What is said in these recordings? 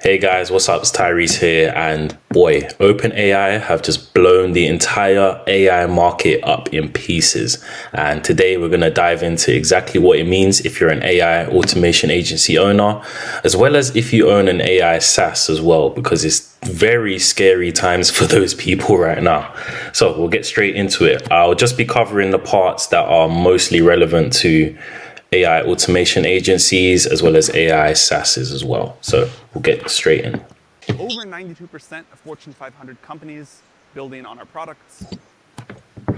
Hey guys, what's up? It's Tyrese here, and boy, OpenAI have just blown the entire AI market up in pieces. And today we're going to dive into exactly what it means if you're an AI automation agency owner, as well as if you own an AI SaaS as well, because it's very scary times for those people right now. So we'll get straight into it. I'll just be covering the parts that are mostly relevant to AI automation agencies as well as AI SaaSes as well. So we'll get straight in. Over 92% of Fortune 500 companies building on our products.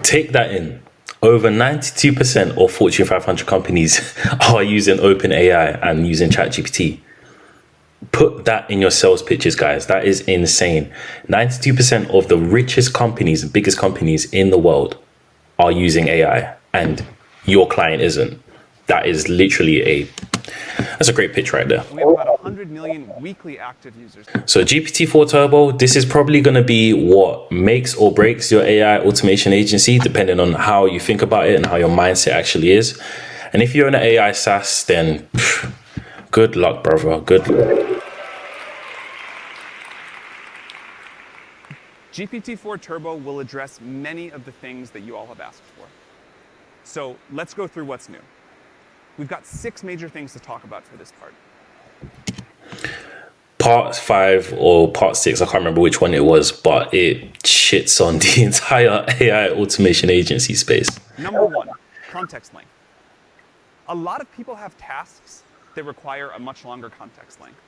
Take that in. Over 92% of Fortune 500 companies are using OpenAI and using ChatGPT. Put that in your sales pitches, guys. That is insane. 92% of the richest companies, the biggest companies in the world are using AI, and your client isn't. That is literally that's a great pitch right there. We have about 100 million weekly active users. So GPT-4 Turbo, this is probably going to be what makes or breaks your AI automation agency, depending on how you think about it and how your mindset actually is. And if you're in an AI SaaS, then good luck, brother. Good luck. GPT-4 Turbo will address many of the things that you all have asked for. So let's go through what's new. We've got 6 major things to talk about for this part. Part 5 or part 6, I can't remember which one it was, but it shits on the entire AI automation agency space. Number 1, context length. A lot of people have tasks that require a much longer context length.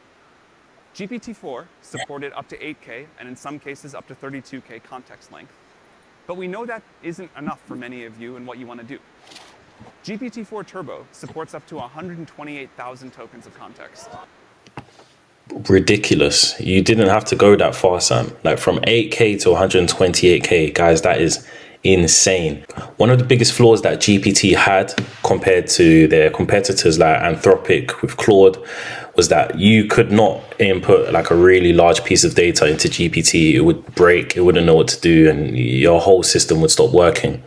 GPT-4 supported up to 8K and in some cases up to 32K context length. But we know that isn't enough for many of you and what you want to do. GPT-4 Turbo supports up to 128,000 tokens of context. Ridiculous. You didn't have to go that far, Sam. Like from 8K to 128K, guys, that is insane. One of the biggest flaws that GPT had compared to their competitors like Anthropic with Claude was that you could not input like a really large piece of data into GPT. It would break, it wouldn't know what to do, and your whole system would stop working.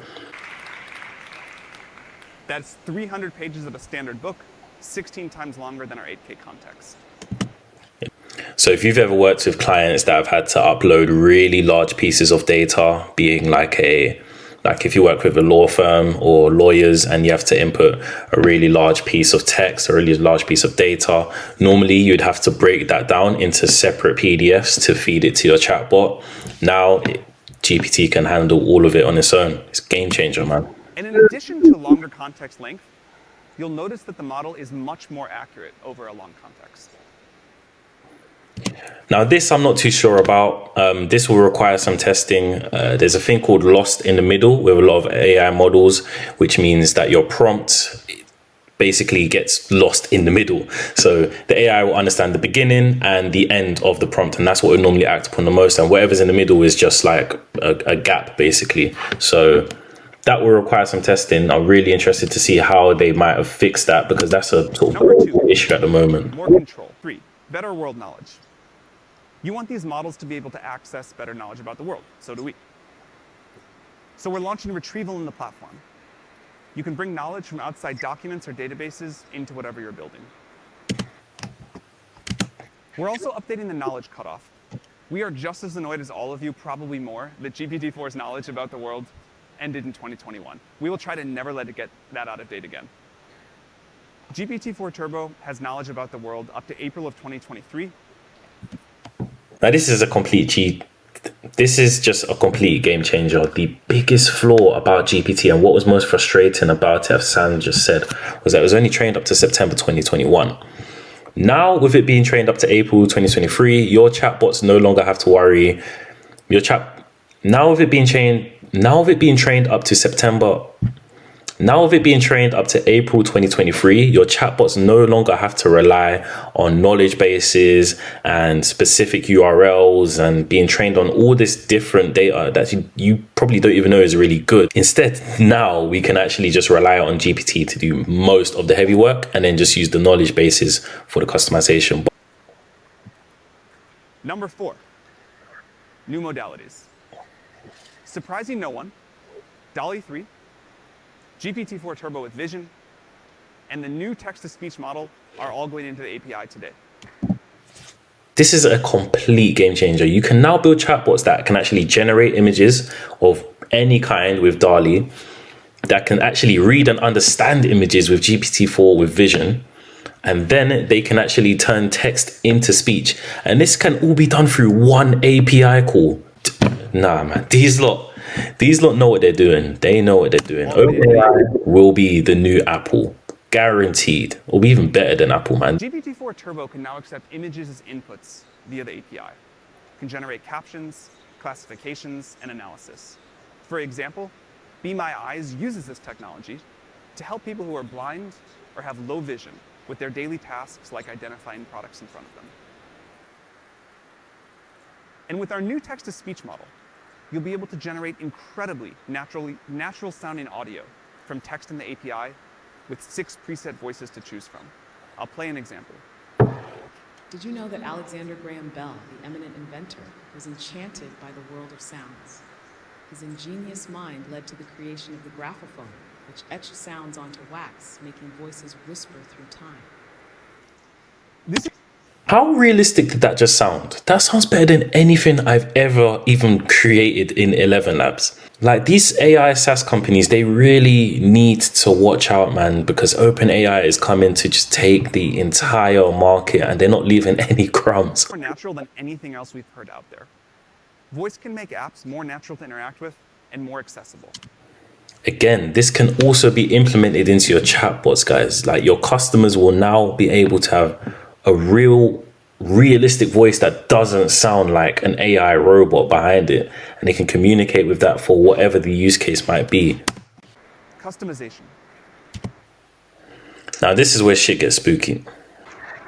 That's 300 pages of a standard book, 16 times longer than our 8K context. So if you've ever worked with clients that have had to upload really large pieces of data, being like if you work with a law firm or lawyers and you have to input a really large piece of text or a really large piece of data, normally you'd have to break that down into separate PDFs to feed it to your chatbot. Now GPT can handle all of it on its own. It's a game changer, man. And in addition to longer context length, you'll notice that the model is much more accurate over a long context. Now, this I'm not too sure about. This will require some testing. There's a thing called lost in the middle with a lot of AI models, which means that your prompt basically gets lost in the middle. So the AI will understand the beginning and the end of the prompt, and that's what it normally acts upon the most. And whatever's in the middle is just like a gap, basically. So that will require some testing. I'm really interested to see how they might have fixed that, because that's a sort of issue at the moment. More control. 3, better world knowledge. You want these models to be able to access better knowledge about the world. So do we. So we're launching retrieval in the platform. You can bring knowledge from outside documents or databases into whatever you're building. We're also updating the knowledge cutoff. We are just as annoyed as all of you, probably more, that GPT-4's knowledge about the world ended in 2021. We will try to never let it get that out of date again. GPT-4 Turbo has knowledge about the world up to April of 2023. Now, this is just a complete game changer. The biggest flaw about GPT and what was most frustrating about it, as Sam just said, was that it was only trained up to September 2021. Now, with it being trained up to April 2023, your chatbots no longer have to worry. Now with it being trained up to September, now with it being trained up to April 2023, your chatbots no longer have to rely on knowledge bases and specific URLs and being trained on all this different data that you probably don't even know is really good. Instead, now we can actually just rely on GPT to do most of the heavy work and then just use the knowledge bases for the customization. Number 4, new modalities. Surprising no one, DALL-E 3, GPT-4 Turbo with Vision, and the new text-to-speech model are all going into the API today. This is a complete game changer. You can now build chatbots that can actually generate images of any kind with DALL-E, that can actually read and understand images with GPT-4 with vision, and then they can actually turn text into speech. And this can all be done through one API call. Nah, man, these lot know what they're doing. They know what they're doing. OpenAI will be the new Apple, guaranteed. Or be even better than Apple, man. GPT-4 Turbo can now accept images as inputs via the API. It can generate captions, classifications, and analysis. For example, Be My Eyes uses this technology to help people who are blind or have low vision with their daily tasks like identifying products in front of them. And with our new text-to-speech model, you'll be able to generate incredibly natural sounding audio from text in the API with 6 preset voices to choose from. I'll play an example. Did you know that Alexander Graham Bell, the eminent inventor, was enchanted by the world of sounds? His ingenious mind led to the creation of the graphophone, which etched sounds onto wax, making voices whisper through time. How realistic did that just sound? That sounds better than anything I've ever even created in 11 Labs. Like, these AI SaaS companies, they really need to watch out, man, because OpenAI is coming to just take the entire market and they're not leaving any crumbs. More natural than anything else we've heard out there. Voice can make apps more natural to interact with and more accessible. Again, this can also be implemented into your chatbots, guys. Like, your customers will now be able to have a realistic voice that doesn't sound like an AI robot behind it, and they can communicate with that for whatever the use case might be. Customization. Now, this is where shit gets spooky.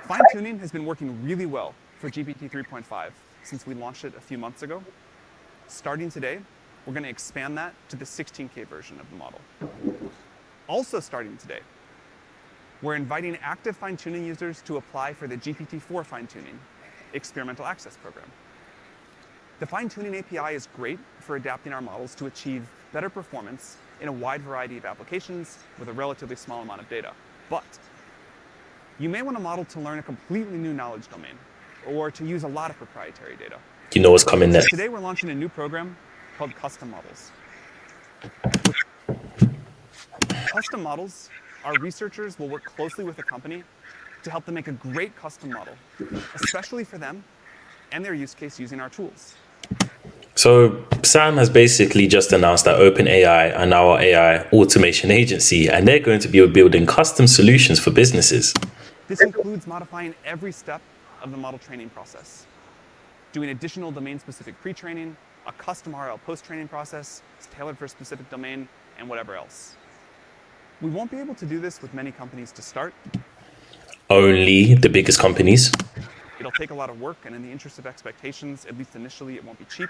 Fine-tuning has been working really well for GPT 3.5 since we launched it a few months ago. Starting today, we're going to expand that to the 16K version of the model. Also starting today, we're inviting active fine-tuning users to apply for the GPT-4 fine-tuning experimental access program. The fine-tuning API is great for adapting our models to achieve better performance in a wide variety of applications with a relatively small amount of data. But you may want a model to learn a completely new knowledge domain or to use a lot of proprietary data. You know what's coming next. Today we're launching a new program called Custom Models. Custom Models, our researchers will work closely with the company to help them make a great custom model, especially for them and their use case using our tools. So Sam has basically just announced that OpenAI are now our AI automation agency, and they're going to be building custom solutions for businesses. This includes modifying every step of the model training process, doing additional domain-specific pre-training, a custom RL post-training process tailored for a specific domain, and whatever else. We won't be able to do this with many companies to start. Only the biggest companies. It'll take a lot of work, and in the interest of expectations, at least initially, it won't be cheap.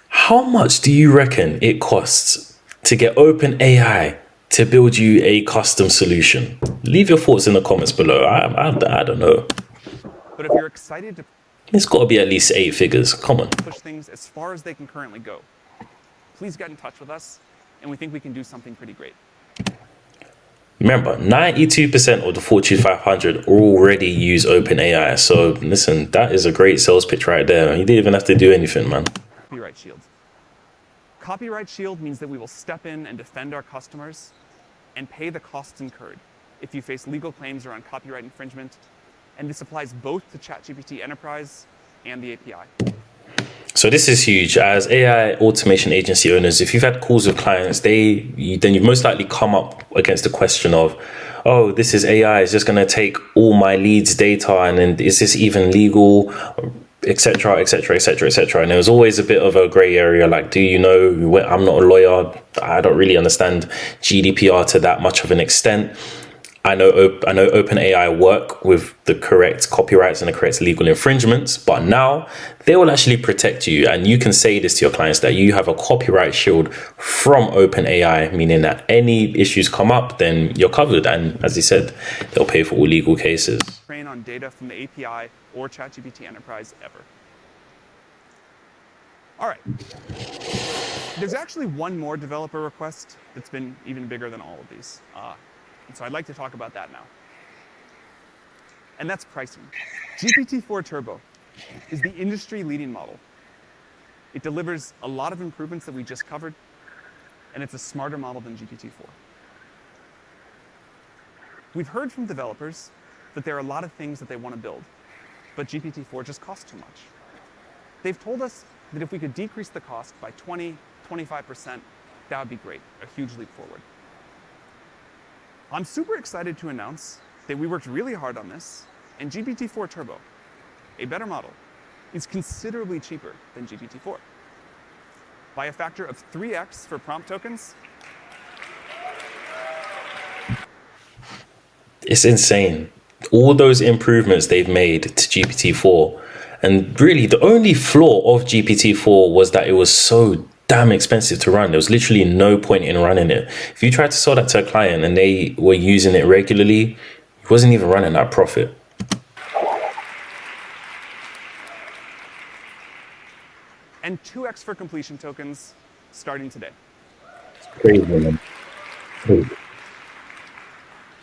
How much do you reckon it costs to get OpenAI to build you a custom solution? Leave your thoughts in the comments below. I don't know. But if you're excited to It's got to be at least 8 figures. Come on. push things as far as they can currently go, please get in touch with us, and we think we can do something pretty great. Remember, 92% of the Fortune 500 already use OpenAI. So listen, that is a great sales pitch right there. You didn't even have to do anything, man. Copyright Shield. Copyright Shield means that we will step in and defend our customers and pay the costs incurred if you face legal claims around copyright infringement. And this applies both to ChatGPT Enterprise and the API. So this is huge. As AI automation agency owners, if you've had calls with clients, then you've most likely come up against the question of, oh, this is AI, is just going to take all my leads data, and then is this even legal, etc., etc., etc., etc. And there was always a bit of a gray area, like, do you know, I'm not a lawyer, I don't really understand GDPR to that much of an extent. I know OpenAI work with the correct copyrights and the correct legal infringements, but now they will actually protect you, and you can say this to your clients that you have a copyright shield from OpenAI, meaning that any issues come up, then you're covered. And as he said, they'll pay for all legal cases. Train on data from the API or ChatGPT Enterprise ever. All right. There's actually one more developer request that's been even bigger than all of these. And so I'd like to talk about that now. And that's pricing. GPT-4 Turbo is the industry-leading model. It delivers a lot of improvements that we just covered, and it's a smarter model than GPT-4. We've heard from developers that there are a lot of things that they want to build, but GPT-4 just costs too much. They've told us that if we could decrease the cost by 20, 25%, that would be great, a huge leap forward. I'm super excited to announce that we worked really hard on this, and GPT-4 Turbo, a better model, is considerably cheaper than GPT-4. By a factor of 3x for prompt tokens. It's insane. All those improvements they've made to GPT-4, and really the only flaw of GPT-4 was that it was so damn expensive to run. There was literally no point in running it. If you tried to sell that to a client and they were using it regularly, it wasn't even running that profit. And 2x for completion tokens starting today. Crazy, man. Crazy.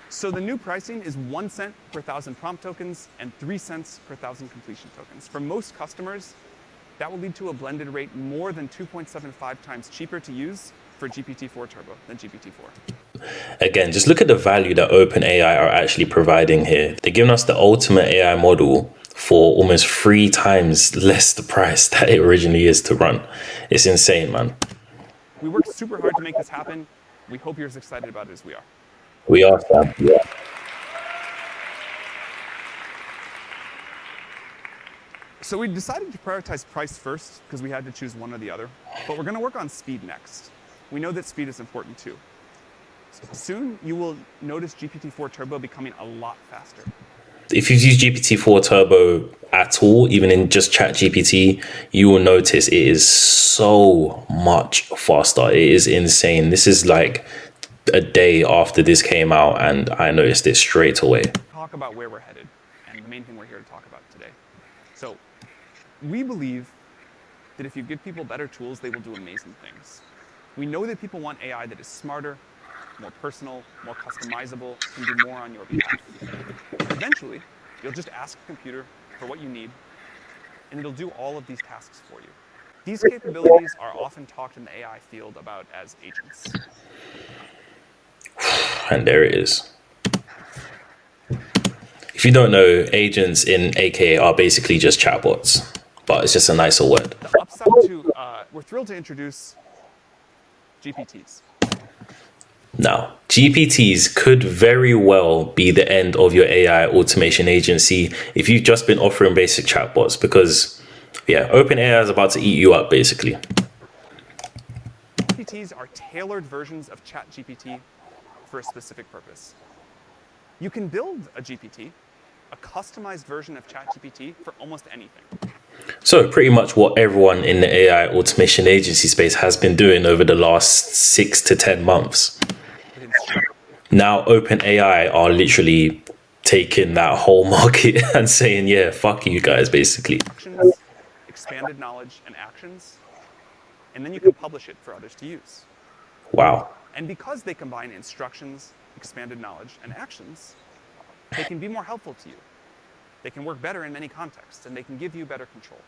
So the new pricing is 1 cent per 1,000 prompt tokens and 3 cents per 1,000 completion tokens. For most customers, that will lead to a blended rate more than 2.75 times cheaper to use for GPT-4 Turbo than GPT-4. Again, just look at the value that OpenAI are actually providing here. They're giving us the ultimate AI model for almost 3 times less the price that it originally is to run. It's insane, man. We worked super hard to make this happen. We hope you're as excited about it as we are. We are, Sam. Yeah. So we decided to prioritize price first because we had to choose one or the other, but we're going to work on speed next. We know that speed is important too. Soon you will notice GPT-4 Turbo becoming a lot faster. If you've used GPT-4 Turbo at all, even in just ChatGPT, you will notice it is so much faster. It is insane. This is like a day after this came out, and I noticed it straight away. Talk about where we're headed, and the main thing we're here to talk about today. So we believe that if you give people better tools, they will do amazing things. We know that people want AI that is smarter, more personal, more customizable, can do more on your behalf. Eventually, you'll just ask a computer for what you need, and it'll do all of these tasks for you. These capabilities are often talked in the AI field about as agents. And there it is. If you don't know, agents in AKA are basically just chatbots, but it's just a nicer word. The upside to, we're thrilled to introduce GPTs. Now, GPTs could very well be the end of your AI automation agency if you've just been offering basic chatbots, because, yeah, OpenAI is about to eat you up, basically. GPTs are tailored versions of ChatGPT for a specific purpose. You can build a GPT, a customized version of ChatGPT for almost anything. So pretty much what everyone in the AI automation agency space has been doing over the last 6 to 10 months. Now OpenAI are literally taking that whole market and saying, yeah, fuck you guys, basically. Actions, expanded knowledge, and actions, and then you can publish it for others to use. Wow. And because they combine instructions, expanded knowledge, and actions, they can be more helpful to you. They can work better in many contexts, and they can give you better control.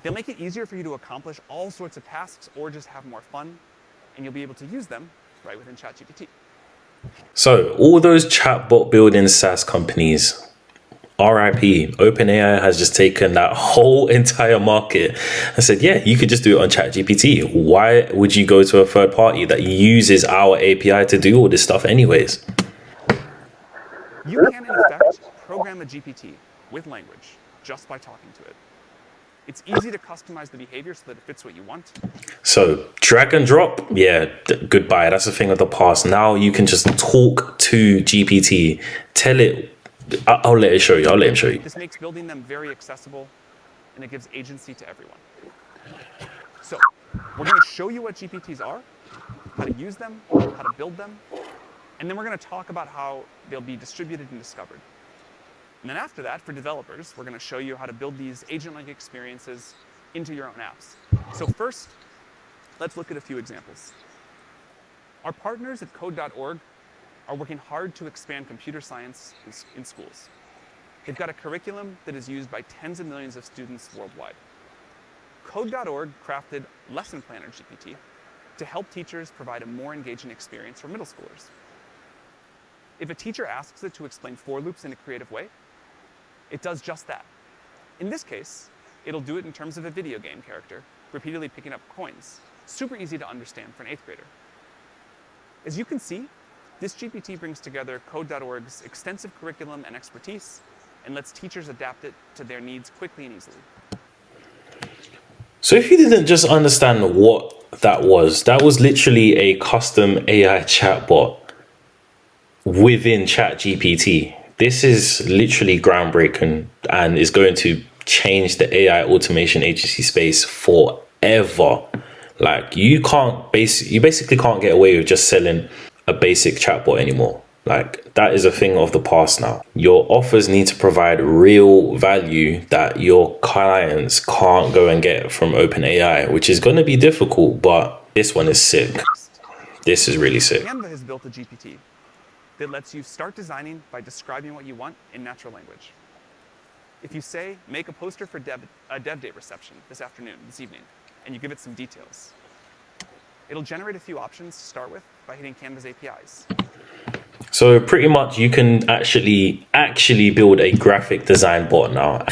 They'll make it easier for you to accomplish all sorts of tasks or just have more fun, and you'll be able to use them right within ChatGPT. So all those chatbot building SaaS companies, RIP, OpenAI has just taken that whole entire market and said, yeah, you could just do it on ChatGPT. Why would you go to a third party that uses our API to do all this stuff anyways? You can, in effect, program a GPT with language just by talking to it. It's easy to customize the behavior so that it fits what you want. So drag and drop, yeah, goodbye. That's a thing of the past. Now you can just talk to GPT, tell it. I'll let it show you. I'll let him show you. This makes building them very accessible, and it gives agency to everyone. So we're going to show you what GPTs are, how to use them, how to build them, and then we're going to talk about how they'll be distributed and discovered. And then after that, for developers, we're going to show you how to build these agent-like experiences into your own apps. So first, let's look at a few examples. Our partners at code.org are working hard to expand computer science in schools. They've got a curriculum that is used by tens of millions of students worldwide. Code.org crafted Lesson Planner GPT to help teachers provide a more engaging experience for middle schoolers. If a teacher asks it to explain for loops in a creative way, it does just that. In this case, it'll do it in terms of a video game character, repeatedly picking up coins. Super easy to understand for an 8th grader. As you can see, this GPT brings together Code.org's extensive curriculum and expertise and lets teachers adapt it to their needs quickly and easily. So if you didn't just understand what that was literally a custom AI chatbot within ChatGPT. This is literally groundbreaking and is going to change the AI automation agency space forever. Like you basically can't get away with just selling a basic chatbot anymore. Like that is a thing of the past now. Your offers need to provide real value that your clients can't go and get from OpenAI, which is going to be difficult, but this one is sick. This is really sick. Canva has built a GPT that lets you start designing by describing what you want in natural language. If you say, make a poster for a Dev Day reception this evening, and you give it some details, it'll generate a few options to start with by hitting Canva's APIs. So pretty much you can actually build a graphic design bot now,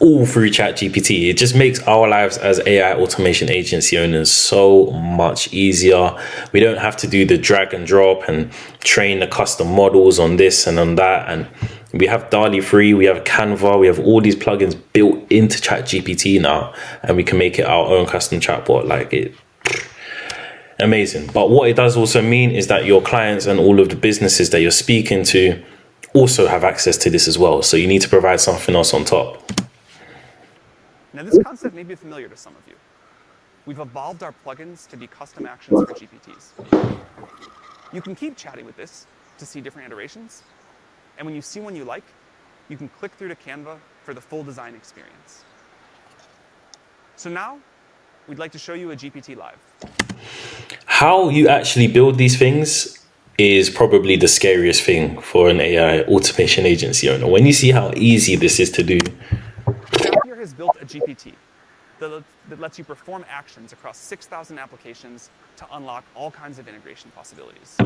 all through ChatGPT. It just makes our lives as AI automation agency owners so much easier. We don't have to do the drag and drop and train the custom models on this and on that. And we have DALL-E 3, we have Canva, we have all these plugins built into ChatGPT now, and we can make it our own custom chatbot. Like it. Amazing. But what it does also mean is that your clients and all of the businesses that you're speaking to also have access to this as well. So you need to provide something else on top. Now this concept may be familiar to some of you. We've evolved our plugins to be custom actions for GPTs. You can keep chatting with this to see different iterations. And when you see one you like, you can click through to Canva for the full design experience. So now, we'd like to show you a GPT live. How you actually build these things is probably the scariest thing for an AI automation agency owner. When you see how easy this is to do. Zapier has built a GPT that lets you perform actions across 6,000 applications to unlock all kinds of integration possibilities.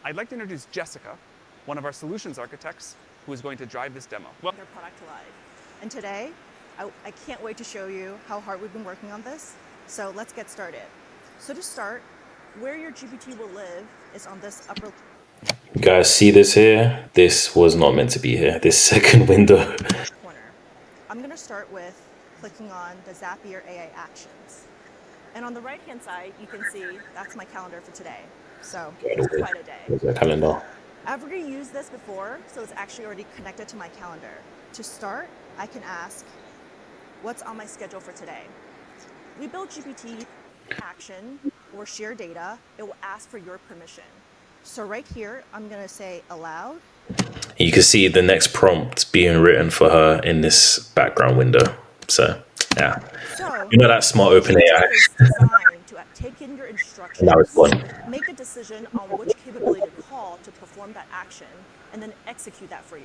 I'd like to introduce Jessica, one of our solutions architects, who is going to drive this demo. Their product to life. And today, I can't wait to show you how hard we've been working on this. So let's get started. So to start, where your GPT will live is on this upper. You guys see this here? This was not meant to be here. This second window. Corner. I'm going to start with clicking on the Zapier AI actions. And on the right-hand side, you can see that's my calendar for today. So it's quite a day. There's my calendar. I've already used this before, so it's actually already connected to my calendar. To start, I can ask, what's on my schedule for today? We build GPT action or share data. It will ask for your permission. So right here, I'm going to say allowed. You can see the next prompt being written for her in this background window. So, yeah. So, you know that smart OpenAI. It's designed to take in your instructions, Now it's gone. make a decision on which capability to call to perform that action, and then execute that for you.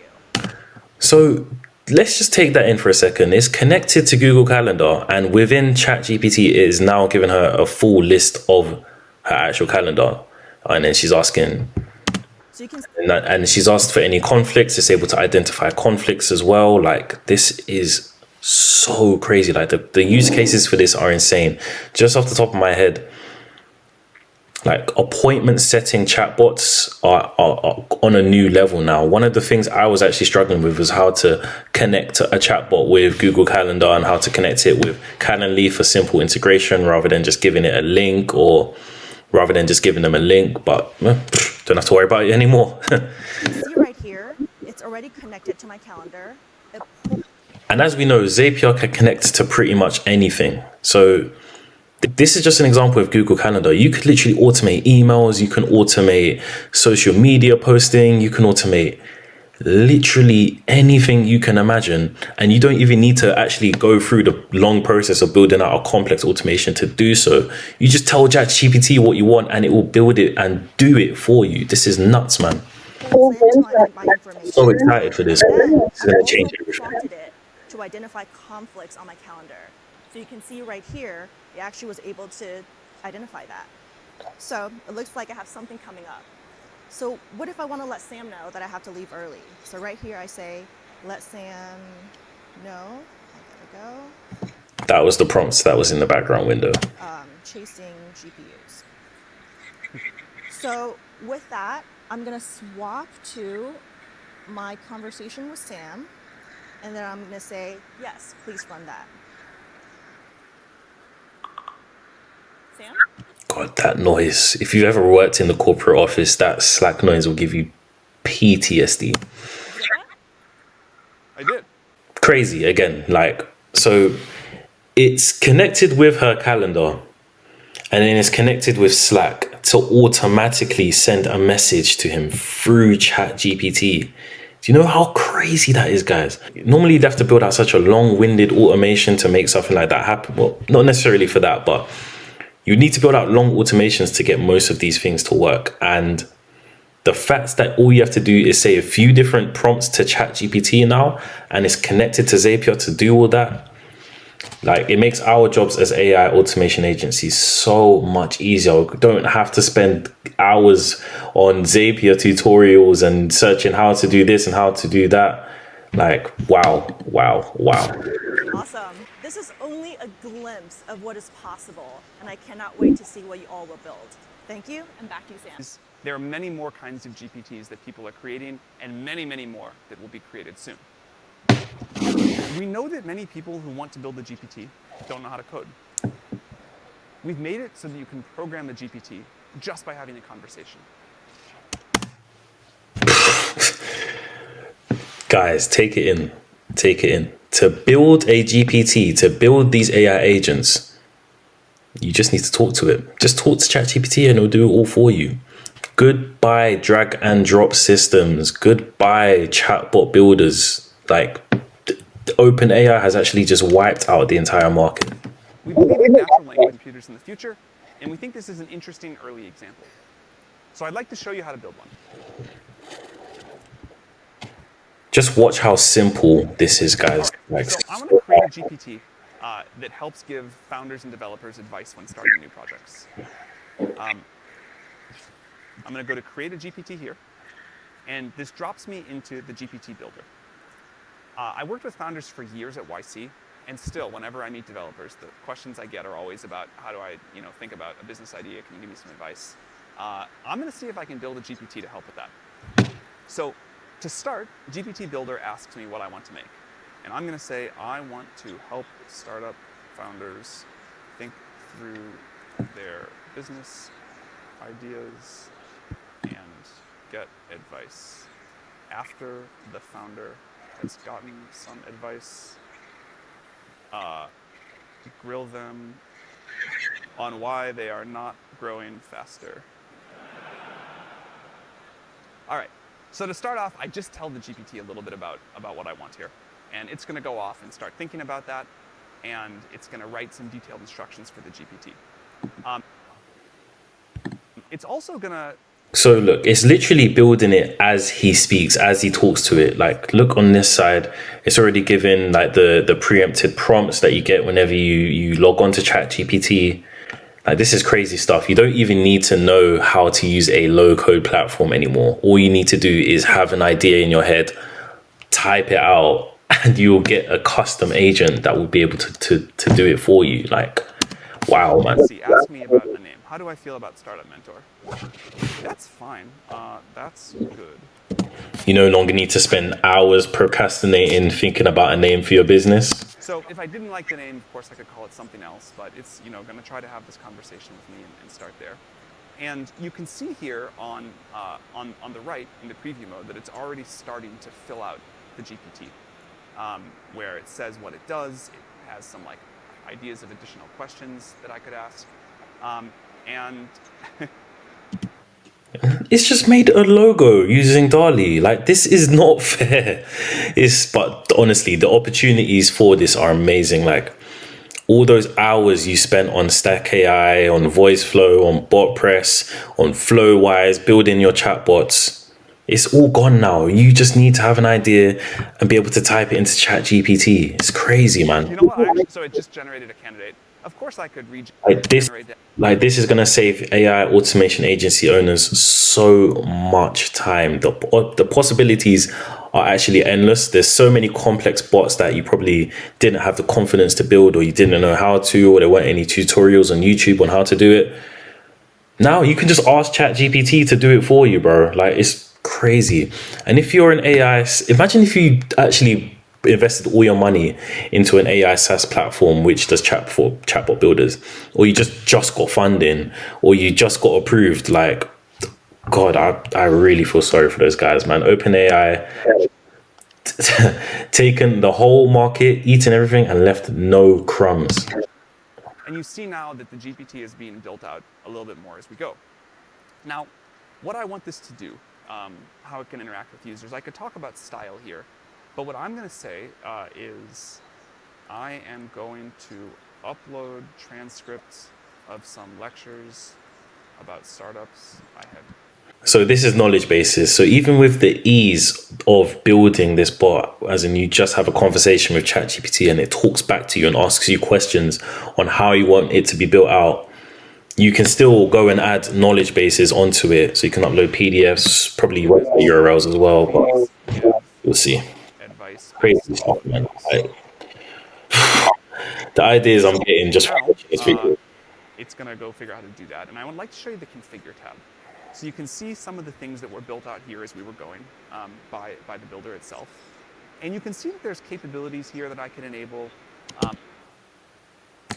So let's just take that in for a second. It's connected to Google Calendar, and within ChatGPT, it is now giving her a full list of her actual calendar. And then she's asking, So you can and she's asked for any conflicts. It's able to identify conflicts as well. Like, this is so crazy. Like, the use cases for this are insane. Just off the top of my head, like, appointment setting chatbots are on a new level now. One of the things I was actually struggling with was how to connect a chatbot with Google Calendar and how to connect it with Calendly for simple integration rather than just giving it a link or rather than just giving them a link. But don't have to worry about it anymore. see right here, it's already connected to my calendar. And as we know, Zapier can connect to pretty much anything. So this is just an example of Google Calendar. You could literally automate emails. You can automate social media posting. You can automate literally anything you can imagine. And you don't even need to actually go through the long process of building out a complex automation to do so. You just tell ChatGPT what you want and it will build it and do it for you. This is nuts, man. to my information. So excited for this. Then It's going I've to change also everything. prompted it to identify conflicts on my calendar. So you can see right here, it actually was able to identify that. So it looks like I have something coming up. So what if I want to let Sam know that I have to leave early? So right here I say, let Sam know I gotta go. That was the prompts that was in the background window. Chasing GPUs. So with that, I'm gonna swap to my conversation with Sam, and then I'm gonna say, yes, please run that. Sam? God, that noise. If you've ever worked in the corporate office, that Slack noise will give you PTSD. Did you get that? I did. Crazy again. Like, so it's connected with her calendar, and then it's connected with Slack to automatically send a message to him through ChatGPT. Do you know how crazy that is, guys? Normally you'd have to build out such a long-winded automation to make something like that happen. Well, not necessarily for that, but you need to build out long automations to get most of these things to work. And the fact that all you have to do is say a few different prompts to ChatGPT now, and it's connected to Zapier to do all that, like, it makes our jobs as AI automation agencies so much easier. We don't have to spend hours on Zapier tutorials and searching how to do this and how to do that. Like, wow. Awesome. This is only a glimpse of what is possible, and I cannot wait to see what you all will build. Thank you, and back to you, Sam. There are many more kinds of GPTs that people are creating, and many, many more that will be created soon. We know that many people who want to build a GPT don't know how to code. We've made it so that you can program the GPT just by having a conversation. Guys, take it in. To build a GPT, to build these AI agents, you just need to talk to it. Just talk to ChatGPT and it'll do it all for you. Goodbye drag and drop systems. Goodbye chatbot builders. Like, OpenAI has actually just wiped out the entire market. We believe in natural language computers in the future, and we think this is an interesting early example. So I'd like to show you how to build one. Just watch how simple this is, guys. Like, So I want to create a GPT that helps give founders and developers advice when starting new projects. I'm going to go to create a GPT here, and this drops me into the GPT builder. I worked with founders for years at YC, and still, whenever I meet developers, the questions I get are always about how do I, think about a business idea? Can you give me some advice? I'm going to see if I can build a GPT to help with that. So to start, GPT Builder asks me what I want to make. And I'm going to say, I want to help startup founders think through their business ideas and get advice. After the founder has gotten some advice, grill them on why they are not growing faster. All right, so to start off, I just tell the GPT a little bit about what I want here. And it's gonna go off and start thinking about that, and it's gonna write some detailed instructions for the GPT. It's also gonna so look, it's literally building it as he speaks, as he talks to it. Like, look on this side, it's already given like the preempted prompts that you get whenever you log on to ChatGPT. Like, this is crazy stuff. You don't even need to know how to use a low code platform anymore. All you need to do is have an idea in your head, type it out, and you'll get a custom agent that will be able to do it for you. Like, wow, man. see, ask me about a name. How do I feel about Startup Mentor? That's fine. That's good. You no longer need to spend hours procrastinating thinking about a name for your business. So if I didn't like the name, of course I could call it something else, but it's going to try to have this conversation with me and start there. And you can see here on the right in the preview mode that it's already starting to fill out the GPT, where it says what it does. It has some like ideas of additional questions that I could ask, and It's just made a logo using DALL-E. Like, this is not fair. But honestly, the opportunities for this are amazing. Like, all those hours you spent on Stack AI, on VoiceFlow, on BotPress, on Flowwise, building your chatbots. It's all gone now. You just need to have an idea and be able to type it into ChatGPT. It's crazy, man. You know what? So it just generated a candidate. Of course, I could Like this is gonna save AI automation agency owners so much time. The possibilities are actually endless. There's so many complex bots that you probably didn't have the confidence to build, or you didn't know how to, or there weren't any tutorials on YouTube on how to do it. Now you can just ask ChatGPT to do it for you, bro. Like, it's crazy. And if you're an AI, imagine if you actually invested all your money into an AI SaaS platform which does chat for chatbot builders, or you just got funding, or you just got approved. Like, God, I really feel sorry for those guys, man. OpenAI taken the whole market, eaten everything, and left no crumbs. And you see now that the GPT is being built out a little bit more as we go. Now, what I want this to do, how it can interact with users, I could talk about style here, but what I'm going to say is I am going to upload transcripts of some lectures about startups I had. So this is knowledge bases. So even with the ease of building this bot, as in you just have a conversation with ChatGPT and it talks back to you and asks you questions on how you want it to be built out, you can still go and add knowledge bases onto it. So you can upload PDFs, probably URLs as well, but you'll see. Advice. Crazy stuff, man. Like, the ideas I'm getting just from watching this video. It's going to go figure out how to do that. And I would like to show you the configure tab. So you can see some of the things that were built out here as we were going by the builder itself. And you can see that there's capabilities here that I can enable.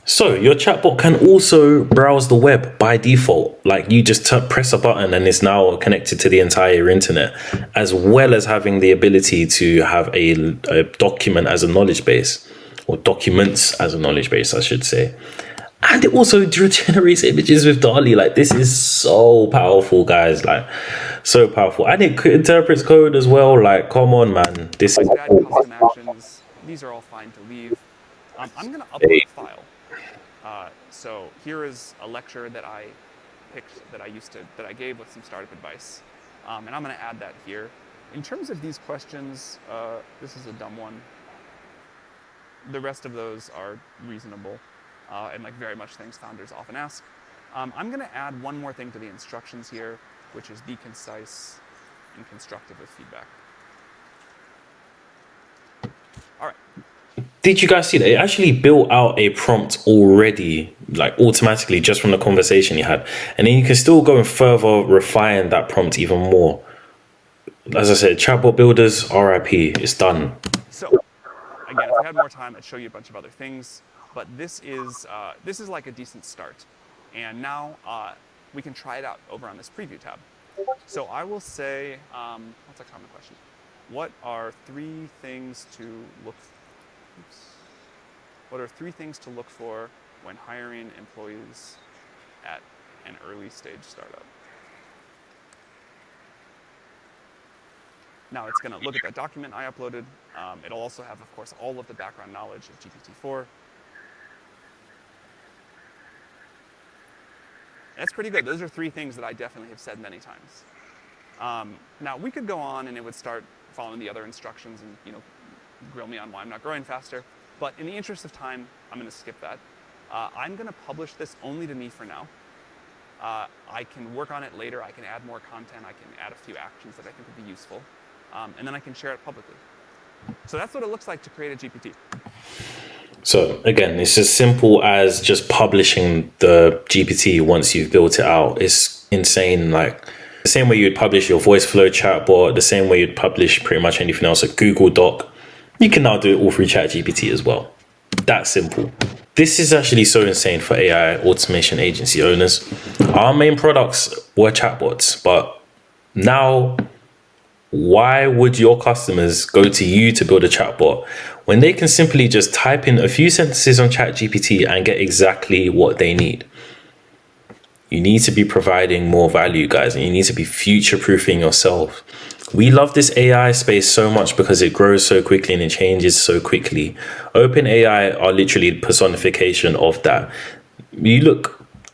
So your chatbot can also browse the web by default. Like, you just press a button and it's now connected to the entire internet, as well as having the ability to have a document as a knowledge base, or documents as a knowledge base, I should say. And it also generates images with DALL-E. Like, this is so powerful, guys. Like, so powerful. And it interprets code as well. Like, come on, man. This is... Add custom actions. These are all fine to leave. I'm going to upload a file. So here is a lecture that I picked, that I gave with some startup advice. And I'm going to add that here. In terms of these questions, this is a dumb one. The rest of those are reasonable. And like very much things founders often ask. I'm going to add one more thing to the instructions here, which is be concise and constructive with feedback. All right. Did you guys see that? It actually built out a prompt already, like automatically, just from the conversation you had. And then you can still go and further refine that prompt even more. As I said, chatbot builders, RIP, it's done. So, again, if we had more time, I'd show you a bunch of other things. But this is like a decent start. And now we can try it out over on this preview tab. So I will say, what's a common question? What are three things to look for? What are three things to look for when hiring employees at an early stage startup? Now it's going to look at that document I uploaded. It'll also have, of course, all of the background knowledge of GPT-4. That's pretty good. Those are three things that I definitely have said many times. Now we could go on and it would start following the other instructions and grill me on why I'm not growing faster. But in the interest of time, I'm going to skip that. I'm going to publish this only to me for now. I can work on it later. I can add more content. I can add a few actions that I think would be useful. And then I can share it publicly. So that's what it looks like to create a GPT. So again, it's as simple as just publishing the GPT once you've built it out. It's insane. Like, the same way you'd publish your voice flow chatbot, the same way you'd publish pretty much anything else, a Google Doc, you can now do it all through ChatGPT as well. That simple. This is actually so insane for AI automation agency owners. Our main products were chatbots, but now why would your customers go to you to build a chatbot when they can simply just type in a few sentences on ChatGPT and get exactly what they need? You need to be providing more value, guys, and you need to be future-proofing yourself. We love this AI space so much because it grows so quickly and it changes so quickly. OpenAI are literally the personification of that.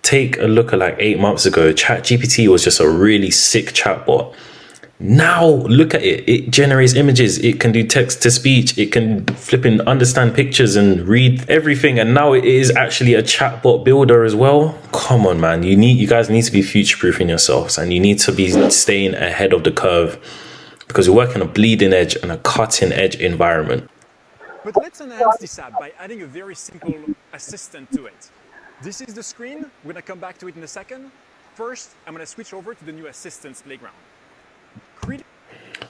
Take a look at like 8 months ago, ChatGPT was just a really sick chatbot. Now look at it. It generates images. It can do text to speech. It can flipping understand pictures and read everything. And now it is actually a chatbot builder as well. Come on, man. You guys need to be future-proofing yourselves, and you need to be staying ahead of the curve, because we work in a bleeding edge and a cutting edge environment. But let's enhance this app by adding a very simple assistant to it. This is the screen. We're gonna come back to it in a second. First, I'm gonna switch over to the new assistants playground.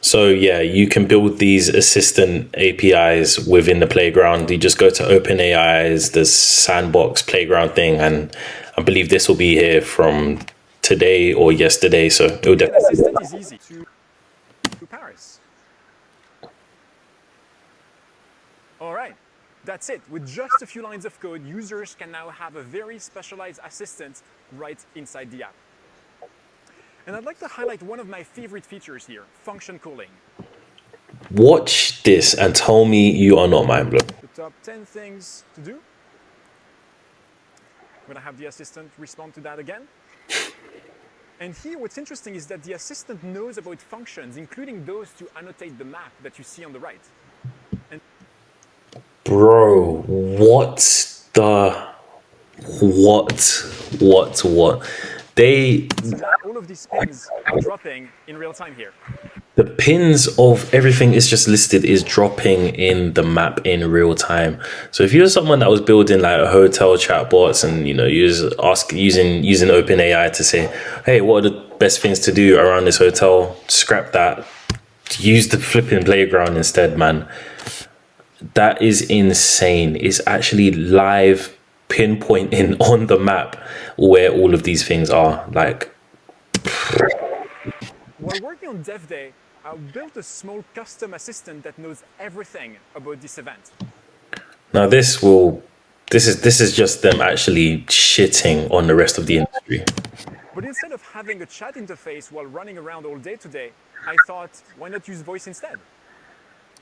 So yeah, you can build these assistant APIs within the playground. You just go to OpenAI's the sandbox playground thing, and I believe this will be here from today or yesterday. So it will An assistant is easy to Paris. All right, that's it. With just a few lines of code, users can now have a very specialized assistant right inside the app. And I'd like to highlight one of my favorite features here, function calling. watch this and tell me you are not mind blown. The top 10 things to do. I'm gonna have the assistant respond to that again. And here what's interesting is that the assistant knows about functions, including those to annotate the map that you see on the right. Bro, what? So now all of these pins are dropping in real time here. The pins of everything is just listed is dropping in the map in real time. So if you're someone that was building like a hotel chatbots and you using OpenAI to say, hey, what are the best things to do around this hotel? Scrap that. Use the flipping playground instead, man. That is insane. It's actually live pinpointing on the map where all of these things are. Like, while working on Dev Day, I built a small custom assistant that knows everything about this event. now this is just them actually shitting on the rest of the industry. But instead of having a chat interface while running around all day today, I thought, why not use voice instead?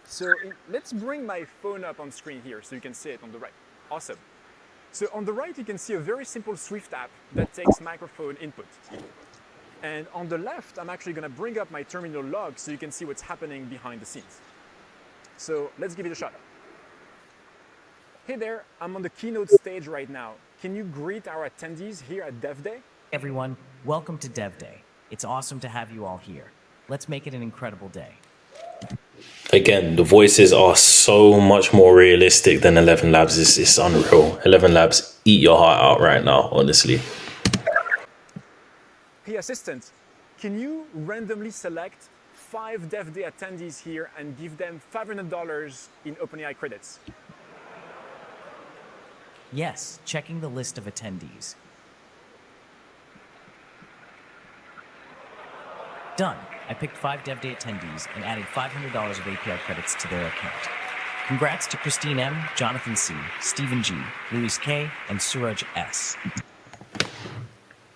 So let's bring my phone up on screen here so you can see it on the right. Awesome. So on the right, you can see a very simple Swift app that takes microphone input. And on the left, I'm actually going to bring up my terminal log so you can see what's happening behind the scenes. So let's give it a shot. Hey there, I'm on the keynote stage right now. Can you greet our attendees here at Dev Day? Everyone, welcome to Dev Day. It's awesome to have you all here. Let's make it an incredible day. Again, the voices are so much more realistic than 11 Labs. It's unreal. 11 Labs, eat your heart out right now, honestly. Hey assistant, can you randomly select 5 Dev Day attendees here and give them $500 in OpenAI credits? Yes, checking the list of attendees. Done. I picked 5 Dev Day attendees and added $500 of API credits to their account. Congrats to Christine M, Jonathan C, Stephen G, Luis K, and Suraj S.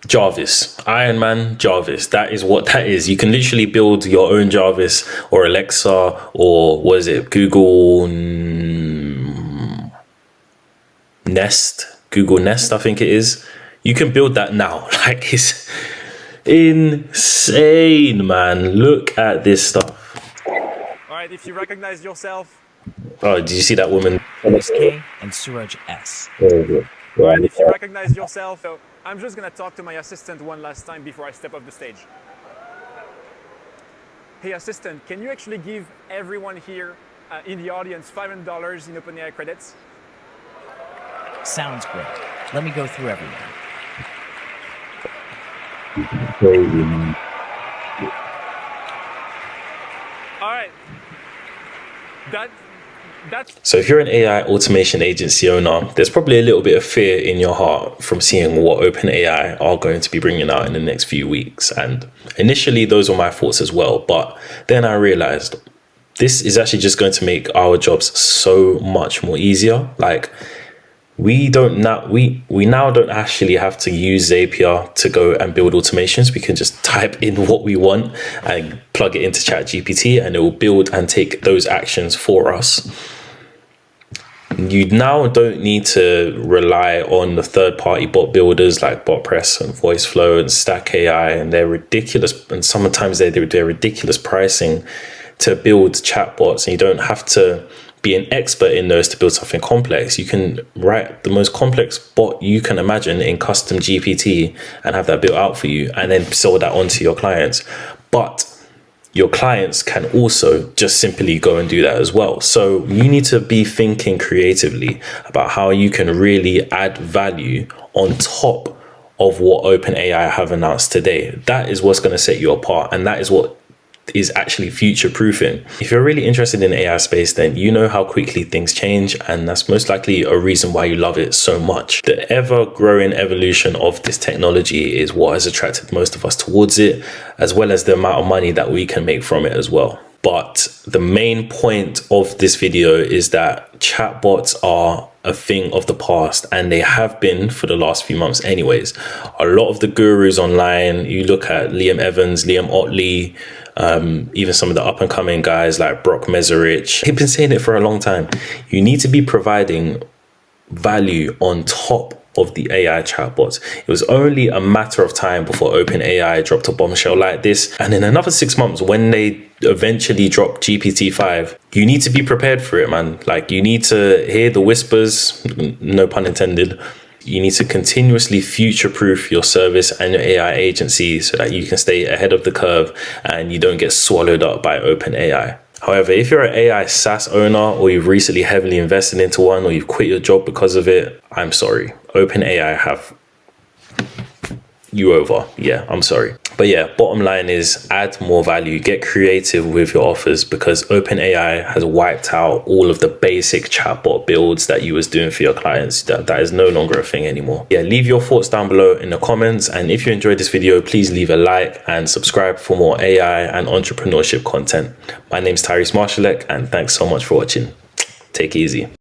Jarvis, Iron Man Jarvis. That is what that is. You can literally build your own Jarvis or Alexa or what is it? Google Nest. Google Nest, I think it is. You can build that now. Like, it's insane, man. Look at this stuff. All right, if you recognize yourself. Oh, did you see that woman? Luis K and Suraj S. All right, if you recognize yourself. So I'm just going to talk to my assistant one last time before I step off the stage. Hey, assistant, can you actually give everyone here in the audience $500 in OpenAI credits? Sounds great. Let me go through everyone. All right. That's So if you're an AI automation agency owner, there's probably a little bit of fear in your heart from seeing what OpenAI are going to be bringing out in the next few weeks. And initially, those were my thoughts as well. But then I realized this is actually just going to make our jobs so much more easier. Like, we now don't actually have to use Zapier to go and build automations. We can just type in what we want and plug it into ChatGPT, and it will build and take those actions for us. You now don't need to rely on the third-party bot builders like BotPress and VoiceFlow and Stack AI, and they're ridiculous. And sometimes they're ridiculous pricing to build chatbots, and you don't have to be an expert in those to build something complex. You can write the most complex bot you can imagine in custom GPT and have that built out for you, and then sell that onto your clients. But your clients can also just simply go and do that as well. So you need to be thinking creatively about how you can really add value on top of what OpenAI have announced today. That is what's going to set you apart, and that is what is actually future proofing. If you're really interested in the AI space, then you know how quickly things change, and that's most likely a reason why you love it so much. The ever growing evolution of this technology is what has attracted most of us towards it, as well as the amount of money that we can make from it as well. But the main point of this video is that chatbots are a thing of the past, and they have been for the last few months anyways. A lot of the gurus online, you look at Liam Evans, Liam Otley, even some of the up-and-coming guys like Brock Meserich, they've been saying it for a long time. You need to be providing value on top of the AI chatbots. It was only a matter of time before OpenAI dropped a bombshell like this, and in another 6 months, when they eventually drop GPT-5, you need to be prepared for it, man. Like, you need to hear the whispers, no pun intended. You need to continuously future-proof your service and your AI agency so that you can stay ahead of the curve and you don't get swallowed up by OpenAI. However, if you're an AI SaaS owner, or you've recently heavily invested into one, or you've quit your job because of it, I'm sorry. OpenAI have you over. Yeah, I'm sorry. But yeah, bottom line is add more value, get creative with your offers, because OpenAI has wiped out all of the basic chatbot builds that you was doing for your clients. That is no longer a thing anymore. Yeah, leave your thoughts down below in the comments. And if you enjoyed this video, please leave a like and subscribe for more AI and entrepreneurship content. My name's Tyrese Marshallek, and thanks so much for watching. Take it easy.